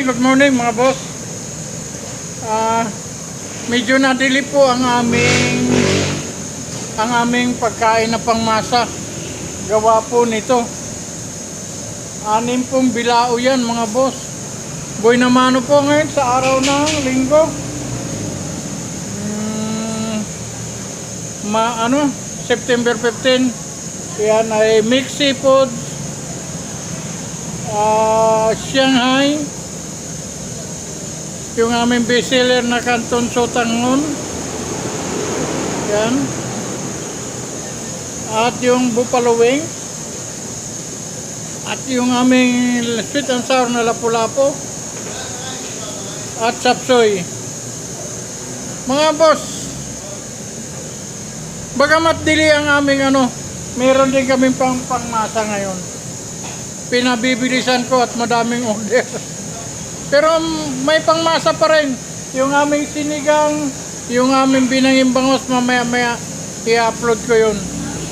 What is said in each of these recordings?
good morning mga boss. Medyo nadili po ang aming pagkain na pangmasa. Gawa po nito. 6 pong bilao yan mga boss. Boy na mano po ngayon sa araw ng linggo. September 15. Yan ay mixed seafood. Shanghai, yung aming bestseller na Canton Sotangon, yan, at yung buffalo wing, at yung aming sweet and sour na lapu-lapu, at chapsoy. Mga boss, bagamat dili ang aming meron din kaming pangmasa ngayon. Pinabibilisan ko at madaming order. Pero may pangmasa pa rin. Yung aming sinigang, yung aming binanging bangos, mamaya-maya i-upload ko yun.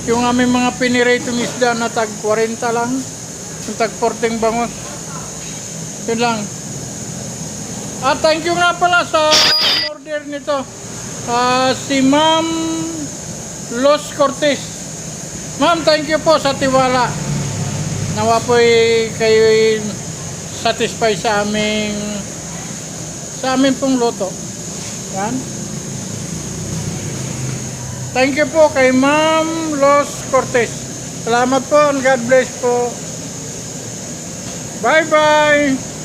Yung aming mga piniratong isda na tag 40 lang, yung tag 40 bangos. Yun lang. At thank you nga pala sa order nito. Si Ma'am Los Cortez. Ma'am, thank you po sa tiwala. Nawa po kayo satisfy sa aming pong luto. Yan. Thank you po kay Ma'am Los Cortez. Salamat po and God bless po. Bye bye.